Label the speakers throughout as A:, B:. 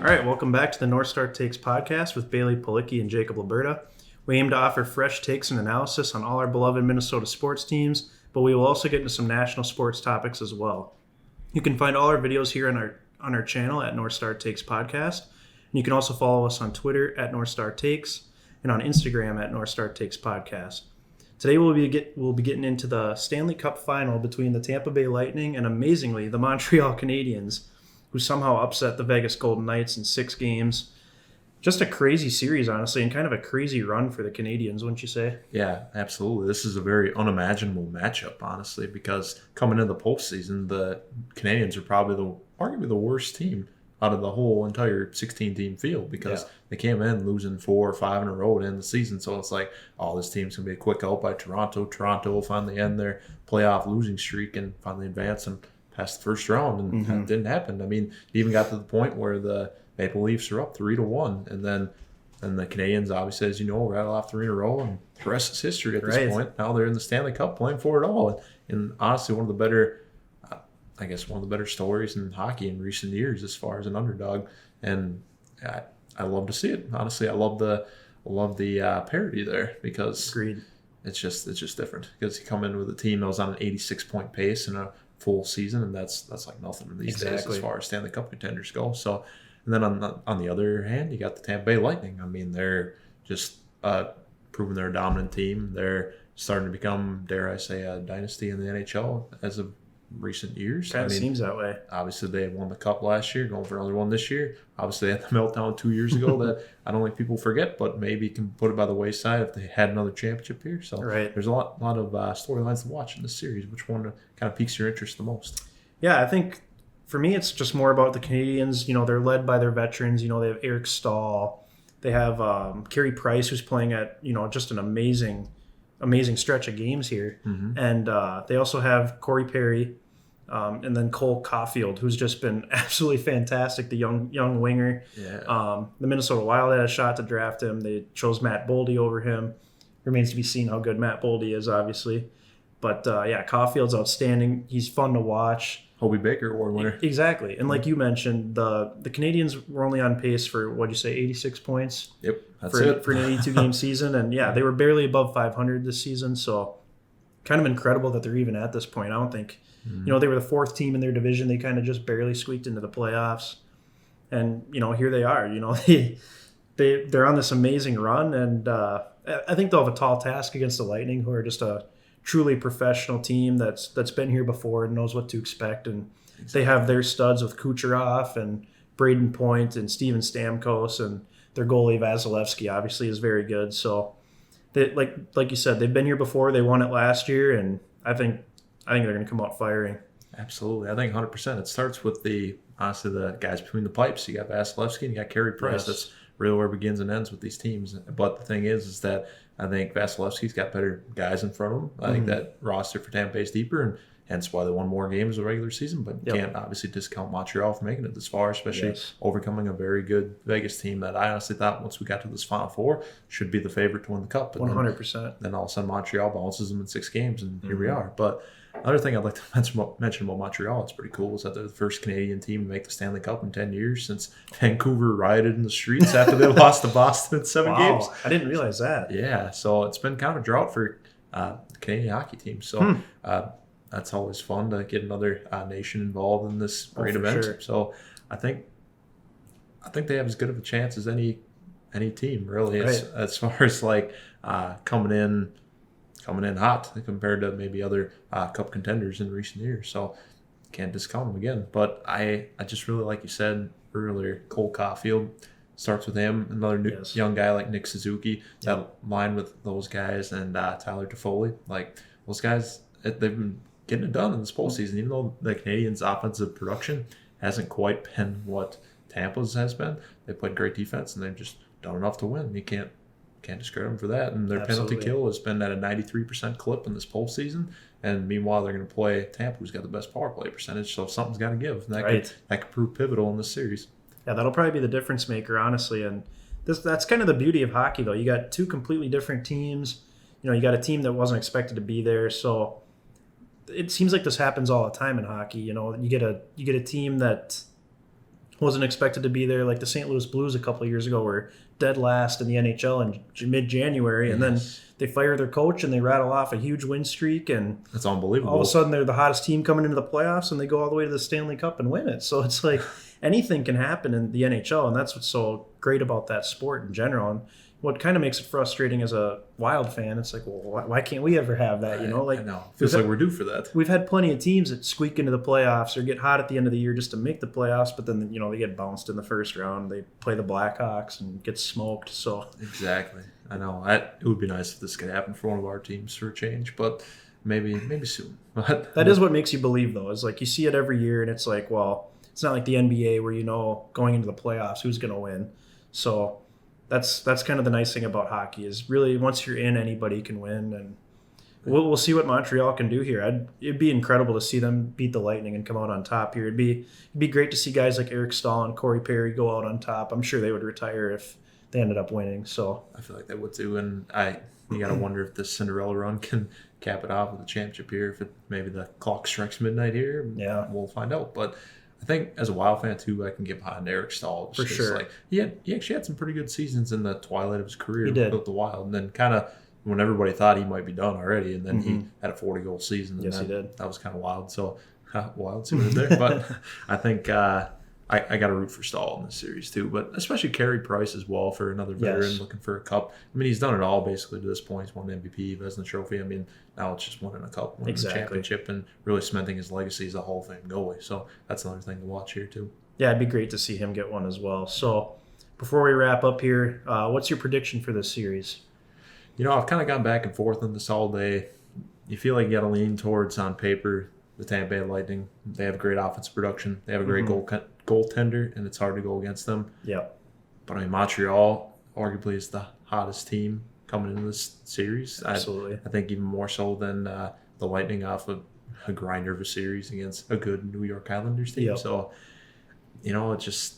A: All right, welcome back to the North Star Takes podcast with Bailey Policki and Jacob Liberta. We aim to offer fresh takes and analysis on all our beloved Minnesota sports teams, but we will also get into some national sports topics as well. You can find all our videos here on our channel at North Star Takes Podcast, and you can also follow us on Twitter at North Star Takes and on Instagram at North Star Takes Podcast. Today we'll be getting into the Stanley Cup Final between the Tampa Bay Lightning and, amazingly, the Montreal Canadiens, who somehow upset the Vegas Golden Knights in 6 games. Just a crazy series, honestly, and kind of a crazy run for the Canadiens, wouldn't you say?
B: Yeah, absolutely. This is a very unimaginable matchup, honestly, because coming into the postseason, the Canadiens are probably arguably the worst team out of the whole entire 16-team field because they came in losing 4 or 5 in a row to end the season. So it's like, oh, this team's going to be a quick out by Toronto. Toronto will finally end their playoff losing streak and finally advance and past the first round, and that didn't happen. I mean, it even got to the point where the Maple Leafs are up 3-1, and then the Canadiens, obviously, as you know, rattle off 3 in a row, and the rest is history at this point. Now they're in the Stanley Cup playing for it all, and honestly, one of the better stories in hockey in recent years as far as an underdog, and I love to see it. Honestly, I love the parity there because it's just different because you come in with a team that was on an 86-point pace and a full season, and that's like nothing these days as far as Stanley Cup contenders go. So, and then on the other hand, you got the Tampa Bay Lightning. I mean, they're just proving they're a dominant team. They're starting to become, dare I say, a dynasty in the NHL as of recent years.
A: Kind of seems that way.
B: Obviously, they won the Cup last year, going for another one this year. Obviously, they had the meltdown 2 years ago that I don't think people forget, but maybe can put it by the wayside if they had another championship here. So there's a lot of storylines to watch in this series. Which one kind of piques your interest the most?
A: Yeah, I think for me, it's just more about the Canadiens. You know, they're led by their veterans. You know, they have Eric Stahl. They have Carey Price, who's playing at, just an amazing stretch of games here. And they also have Corey Perry and then Cole Caulfield, who's just been absolutely fantastic, the young winger. The Minnesota Wild had a shot to draft him. They chose Matt Boldy over him. Remains to be seen how good Matt Boldy is, obviously. But, Caulfield's outstanding. He's fun to watch.
B: Hobie Baker Award winner.
A: Exactly. And like you mentioned, the Canadiens were only on pace for, what'd you say, 86 points?
B: Yep, that's
A: for
B: it.
A: For an 82-game season. And, they were barely above 500 this season. So kind of incredible that they're even at this point. I don't think, they were the 4th team in their division. They kind of just barely squeaked into the playoffs. And, here they are. They're on this amazing run. And I think they'll have a tall task against the Lightning, who are just a truly professional team that's been here before and knows what to expect. And they have their studs with Kucherov and Braden Point and Steven Stamkos, and their goalie Vasilevsky obviously is very good. So they, like you said, they've been here before. They won it last year, and I think they're going to come out firing.
B: Absolutely. I think 100%. It starts with the guys between the pipes. You got Vasilevsky and you got Carey Price. Yes. That's really where it begins and ends with these teams. But the thing is that I think Vasilevsky's got better guys in front of him. I think that roster for Tampa Bay is deeper, and hence why they won more games in the regular season. But you can't obviously discount Montreal for making it this far, especially overcoming a very good Vegas team that I honestly thought once we got to this Final Four should be the favorite to win the Cup. But
A: 100%.
B: Then all of a sudden Montreal bounces them in 6 games, and here we are. But another thing I'd like to mention about Montreal, it's pretty cool, is that they're the first Canadian team to make the Stanley Cup in 10 years since Vancouver rioted in the streets after they lost to Boston in 7 games.
A: I didn't realize that.
B: Yeah, so it's been kind of a drought for the Canadian hockey team. So that's always fun to get another nation involved in this great event. Sure. So I think they have as good of a chance as any team, really, as far as coming in hot compared to maybe other Cup contenders in recent years. So can't discount them again. But I just really, like you said earlier, Cole Caulfield starts with him. Another young guy like Nick Suzuki, that line with those guys, and Tyler Toffoli. Like those guys, they've been getting it done in this postseason, even though the Canadiens' offensive production hasn't quite been what Tampa's has been. They played great defense, and they've just done enough to win. You can't discredit them for that. And their penalty kill has been at a 93% clip in this postseason. And meanwhile, they're going to play Tampa, who's got the best power play percentage. So something's got to give. And that could prove pivotal in this series.
A: Yeah, that'll probably be the difference maker, honestly. And that's kind of the beauty of hockey, though. You got 2 completely different teams. You got a team that wasn't expected to be there. So it seems like this happens all the time in hockey. You get a team that wasn't expected to be there. Like the St. Louis Blues a couple of years ago were dead last in the NHL in mid-January, and then they fire their coach and they rattle off a huge win streak, and
B: that's unbelievable.
A: All of a sudden they're the hottest team coming into the playoffs, and they go all the way to the Stanley Cup and win it. So it's like anything can happen in the NHL, and that's what's so great about that sport in general. And what kind of makes it frustrating as a Wild fan, it's like, well, why can't we ever have that? You know, like
B: I know. Feels like we're due for that.
A: We've had plenty of teams that squeak into the playoffs or get hot at the end of the year just to make the playoffs, but then they get bounced in the first round. They play the Blackhawks and get smoked. So
B: exactly, I know. It would be nice if this could happen for one of our teams for a change, but maybe soon. But
A: that is what makes you believe, though. Is like you see it every year, and it's like, well, it's not like the NBA where going into the playoffs who's going to win. So that's kind of the nice thing about hockey is really once you're in, anybody can win, and we'll see what Montreal can do here. It'd be incredible to see them beat the Lightning and come out on top here. It'd be great to see guys like Eric Stahl and Corey Perry go out on top. I'm sure they would retire if they ended up winning. So
B: I feel like they would too, and you gotta wonder if this Cinderella run can cap it off with a championship here. If maybe the clock strikes midnight here, we'll find out. But I think as a Wild fan too, I can get behind Eric Stahl.
A: For sure.
B: Like he actually had some pretty good seasons in the twilight of his career
A: with
B: the Wild, and then kind of when everybody thought he might be done already, and then he had a 40-goal season. And
A: yes, he did.
B: That was kind of wild. So wild, see what I did there. But I think I got to root for Stahl in this series too, but especially Carey Price as well for another veteran looking for a cup. I mean, he's done it all basically to this point. He's won the MVP, Vezina Trophy. I mean, now it's just winning a cup, winning a championship, and really cementing his legacy as a Hall of Fame goalie. So that's another thing to watch here too. Yeah,
A: it'd be great to see him get one as well. So before we wrap up here, what's your prediction for this series?
B: I've kind of gone back and forth on this all day. You feel like you got to lean towards, on paper, the Tampa Bay Lightning. They have great offensive production. They have a great goaltender, and it's hard to go against them.
A: Yeah.
B: But I mean, Montreal arguably is the hottest team coming into this series.
A: Absolutely.
B: I think even more so than the Lightning off of a grinder of a series against a good New York Islanders team.
A: Yep.
B: So, it just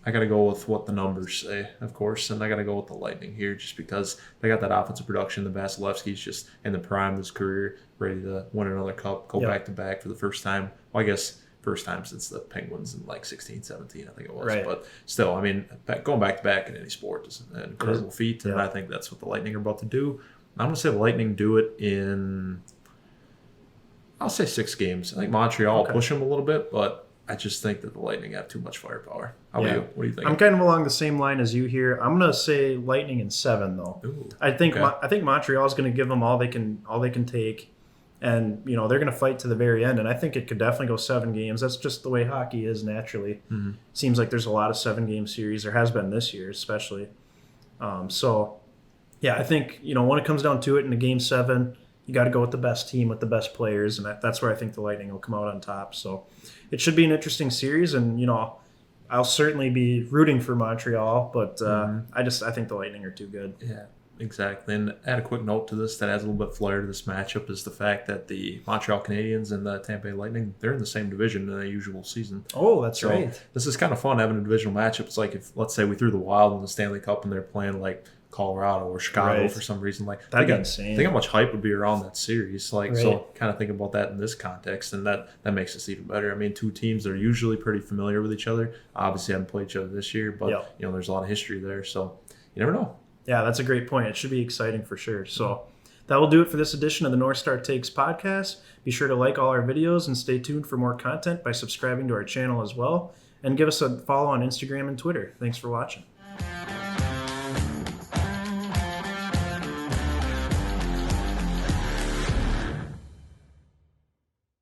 B: I got to go with what the numbers say, of course, and I got to go with the Lightning here just because they got that offensive production. The Vasilevsky's just in the prime of his career, ready to win another cup, go back-to-back for the first time. Well, I guess first time since the Penguins in like 16, 17, I think it was.
A: Right.
B: But still, I mean, going back-to-back in any sport is an incredible feat, and I think that's what the Lightning are about to do. I'm going to say the Lightning do it in, I'll say 6 games. I think Montreal will push them a little bit, but I just think that the Lightning have too much firepower. How about you? What do you think?
A: I'm kind of along the same line as you here. I'm going to say Lightning in 7, though.
B: Ooh,
A: I think Montreal is going to give them all they can take, and they're going to fight to the very end. And I think it could definitely go 7 games. That's just the way hockey is naturally.
B: Mm-hmm.
A: Seems like there's a lot of 7-game series. There has been this year, especially. I think when it comes down to it in a game 7. You got to go with the best team with the best players, and that's where I think the Lightning will come out on top. So it should be an interesting series, and I'll certainly be rooting for Montreal, but I think the Lightning are too good.
B: Yeah, exactly. And add a quick note to this that adds a little bit of flair to this matchup is the fact that the Montreal Canadiens and the Tampa Bay Lightning, they're in the same division in a usual season.
A: Oh, that's right.
B: This is kind of fun having a divisional matchup. It's like if, let's say, we threw the Wild in the Stanley Cup and they're playing like Colorado or Chicago for some reason. Like
A: that'd be insane.
B: Think how much hype would be around that series. So kind of think about that in this context, and that makes us even better. I mean, 2 teams that are usually pretty familiar with each other. Obviously, haven't played each other this year, but there's a lot of history there. So you never know. Yeah,
A: that's a great point. It should be exciting for sure. So that will do it for this edition of the North Star Takes podcast. Be sure to like all our videos and stay tuned for more content by subscribing to our channel as well, and give us a follow on Instagram and Twitter. Thanks for watching.